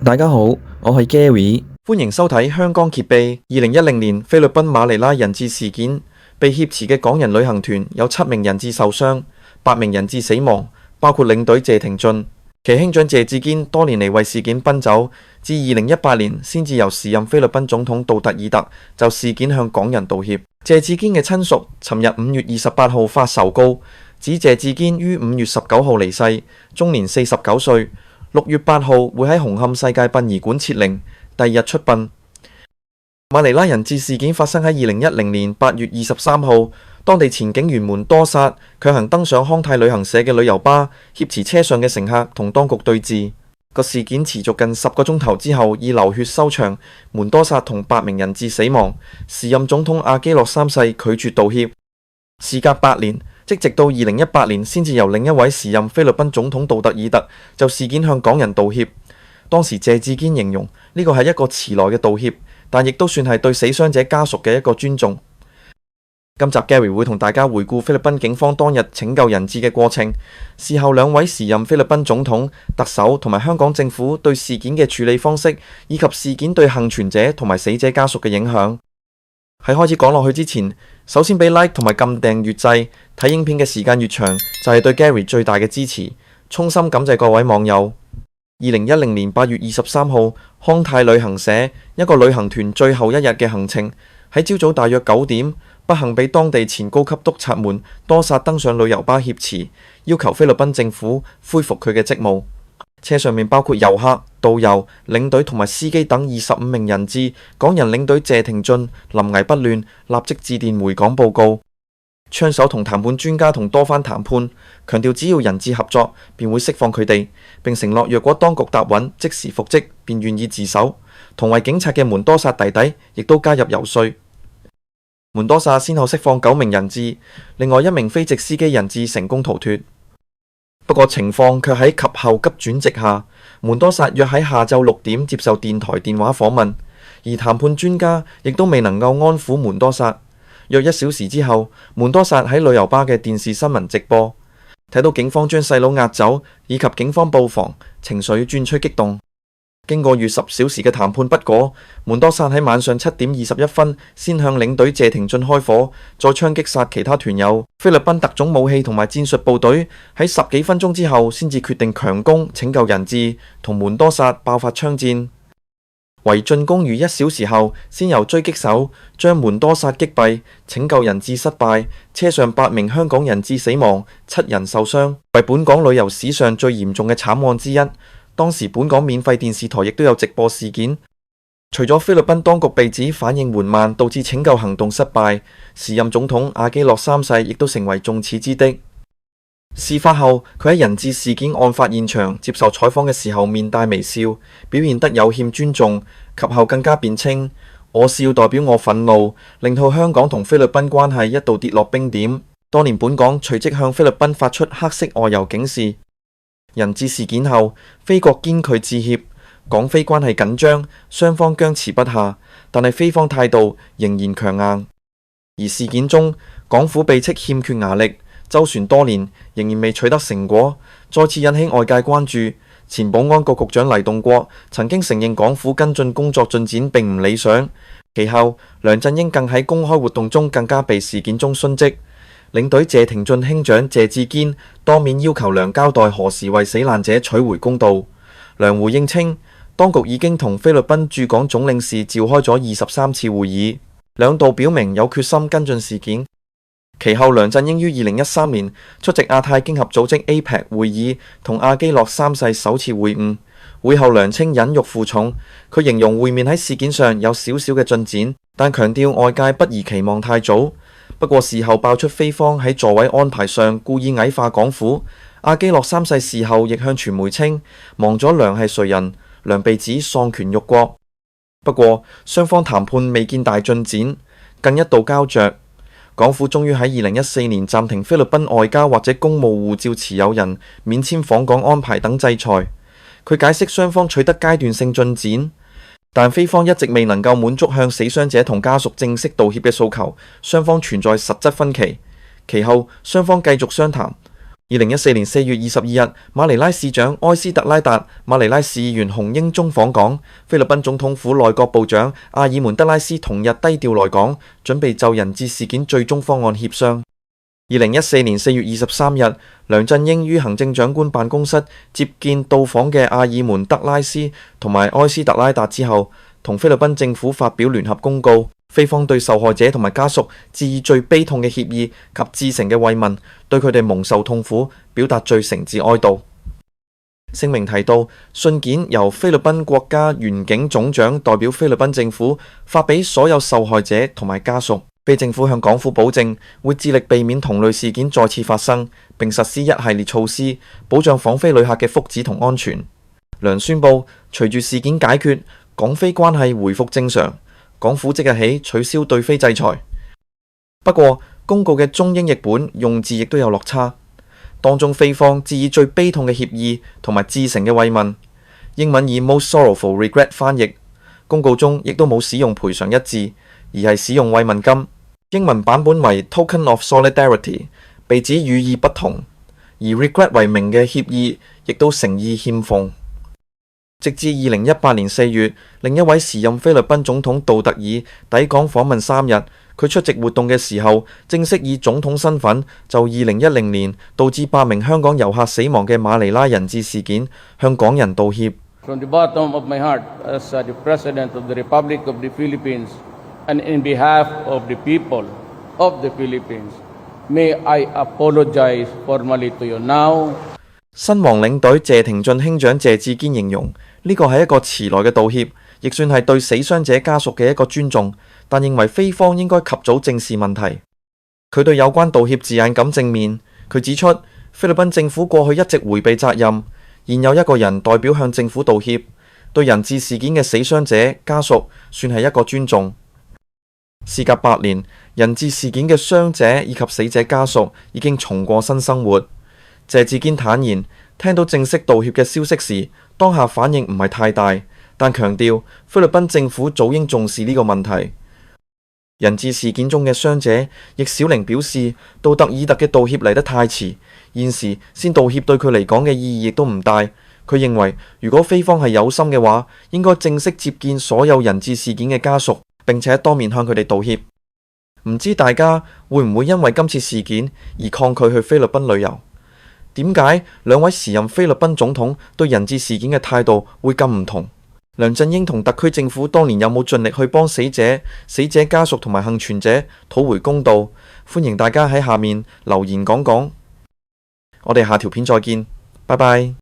大家好，我係 Gary，歡迎收睇香港揭秘。2010年菲律賓馬尼拉人質事件，被挾持嘅港人旅行團有7名人質受傷，8名人質死亡，包括領隊謝廷駿。其兄長謝志堅多年嚟為事件奔走，至2018年先至由時任菲律賓總統杜特爾特就事件向港人道歉。謝志堅嘅親屬尋日5月28號發仇稿，指謝志堅於5月19號離世，終年49歲。6月8號會喺紅磡世界殯儀館設靈，第二日出殯。馬尼拉人質事件發生喺2010年8月23號，當地前警員門多薩強行登上康泰旅行社嘅旅遊巴，挾持車上嘅乘客同當局對峙。個事件持續近10個鐘頭之後，以流血收場，門多薩同8名人質死亡。時任總統阿基諾3世拒絕道歉。事隔8年，即直到2018年先至由另一位時任菲律賓總統杜特爾特就事件向港人道歉。當時謝志堅形容呢個係一個遲來嘅道歉，但亦都算係對死傷者家屬嘅一個尊重。今集 Gary 會同大家回顧菲律賓警方當日拯救人質嘅過程，事後2位時任菲律賓總統、特首同埋香港政府對事件嘅處理方式，以及事件對幸存者同埋死者家屬嘅影響。喺開始講落去之前，首先俾 like 同埋撳訂閱掣，睇影片嘅時間越長，就係對 Gary 最大嘅支持。衷心感謝各位網友。2010年8月23號，康泰旅行社一個旅行團最後一日嘅行程，喺朝早大約9點，不幸被當地前高級督察門多薩登上旅遊巴挾持，要求菲律賓政府恢復佢嘅職務。車上面包括遊客、導遊、領隊同埋司機等25名人質。港人領隊謝廷駿臨危不亂，立即致電回港報告。槍手同談判專家同多番談判，強調只要人質合作，便會釋放佢哋，並承諾若果當局答允，即時復職，便願意自首。同為警察嘅門多薩弟弟亦都加入游說。門多薩先後釋放9名人質，另外1名非籍司機人質成功逃脫。不過情況卻喺及後急轉直下，門多薩約喺下晝6點接受電台電話訪問，而談判專家亦都未能夠安撫門多薩。約1小時之後，門多薩喺旅遊巴嘅電視新聞直播，睇到警方將細佬押走，以及警方布防，情緒轉趨激動。經過逾10小時嘅談判不果，門多薩喺晚上7點21分先向領隊謝廷駿開火，再槍擊殺其他團友。菲律賓特種武器同埋戰術部隊喺10幾分鐘之後先至決定強攻拯救人質，同門多薩爆發槍戰。為進攻逾1小時後，先由狙擊手將門多薩擊斃，拯救人質失敗，車上8名香港人質死亡，7人受傷，為本港旅遊史上最嚴重嘅慘案之一。當時本港免費電視台亦都有直播事件。除咗菲律賓當局被指反應緩慢，導致拯救行動失敗，時任總統阿基諾3世亦都成為眾矢之的。事發後，佢喺人質事件案發現場接受採訪嘅時候面帶微笑，表現得有欠尊重。及後更加辯稱：我笑代表我憤怒，令到香港同菲律賓關係一度跌落冰點。當年本港隨即向菲律賓發出黑色外遊警示。人質事件後，菲國堅拒致歉，港菲關係緊張，雙方僵持不下，但係菲方態度仍然強硬。而事件中，港府被斥欠缺牙力，周旋多年仍然未取得成果，再次引起外界關注。前保安局局長黎棟國曾經承認港府跟進工作進展並唔理想。其後，梁振英更喺公開活動中更加被事件中殉職。領隊謝廷駿兄長謝志堅當面要求梁交代何時為死難者取回公道。梁回應稱，當局已經同菲律賓駐港總領事召開咗23次會議，兩度表明有決心跟進事件。其後，梁振英於2013年出席亞太經合組織 APEC 會議，同阿基諾3世首次會晤。會後梁稱忍辱負重，佢形容會面喺事件上有少少嘅進展，但強調外界不宜期望太早。不過事後爆出菲方喺座位安排上故意矮化港府。阿基諾3世事後亦向傳媒稱忘咗梁係誰人，梁被指喪權辱國。不過雙方談判未見大進展，更一度膠着。港府終於喺2014年暫停菲律賓外交或者公務護照持有人免簽訪港安排等制裁。佢解釋雙方取得階段性進展，但菲方一直未能夠滿足向死傷者同家屬正式道歉嘅訴求，雙方存在實質分歧。其後雙方繼續商談， 2014年4月22日，馬尼拉市長埃斯特拉達、馬尼拉市議員洪英中訪港，菲律賓總統府內閣部長阿爾門德拉斯同日低調來港，準備就人質事件最終方案協商。2014年4月23日，梁振英於行政長官辦公室接見到訪嘅阿爾門德拉斯同埋埃斯特拉達之後，同菲律賓政府發表聯合公告，菲方對受害者同埋家屬致以最悲痛嘅歉意及至誠嘅慰問，對佢哋蒙受痛苦表達最誠摯哀悼。聲明提到，信件由菲律賓國家員警總長代表菲律賓政府發俾所有受害者同埋家屬。菲政府向港府保證，會致力避免同類事件再次發生，並實施一系列措施，保障訪菲旅客嘅福祉同安全。梁宣布，隨住事件解決，港菲關係回復正常，港府即日起取消對菲制裁。不過，公告嘅中英譯本用字亦都有落差，當中菲方致以最悲痛嘅歉意同埋至誠嘅慰問，英文以 most sorrowful regret 翻譯，公告中亦都冇使用賠償一字，而係使用慰問金。英文版本為 Token of Solidarity， 被指語意不同，而 regret 為名嘅歉意亦都誠意欠奉。直至2018年4月，另一位時任菲律賓總統杜特爾抵港訪問3日，佢出席活動嘅時候，正式以總統身份就2010年導致8名香港遊客死亡嘅馬尼拉人質事件向港人道歉。From the bottom of my heart, as the President of the Republic of the Philippines, and in behalf of the people of the Philippines, may I apologize formally to you now. 身亡領隊謝廷駿兄長謝志堅形容呢個係一個遲來嘅道歉，亦算係對死傷者家屬嘅一個尊重，但認為菲方應該及早正視問題。佢對有關道歉字眼感正面，佢指出菲律賓政府過去一直迴避責任，現有一個人代表向政府道歉，對人質事件嘅死傷者家屬算係一個尊重。事隔8年，人質事件嘅傷者以及死者家屬已經重過新生活。謝志堅坦言，聽到正式道歉嘅消息時，當下反應唔係太大，但強調菲律賓政府早應重視呢個問題。人質事件中嘅傷者易小玲表示，杜特爾特嘅道歉嚟得太遲，現時先道歉對佢嚟講嘅意義亦都唔大。佢認為，如果菲方係有心嘅話，應該正式接見所有人質事件嘅家屬，並且當面向佢哋道歉。唔知大家會唔會因為今次事件而抗拒去菲律賓旅遊？點解兩位時任菲律賓總統對人質事件嘅態度會咁唔同？梁振英同特區政府當年有冇盡力去幫死者、死者家屬同埋幸存者討回公道？歡迎大家喺下面留言講講。我哋下條片再見，拜拜。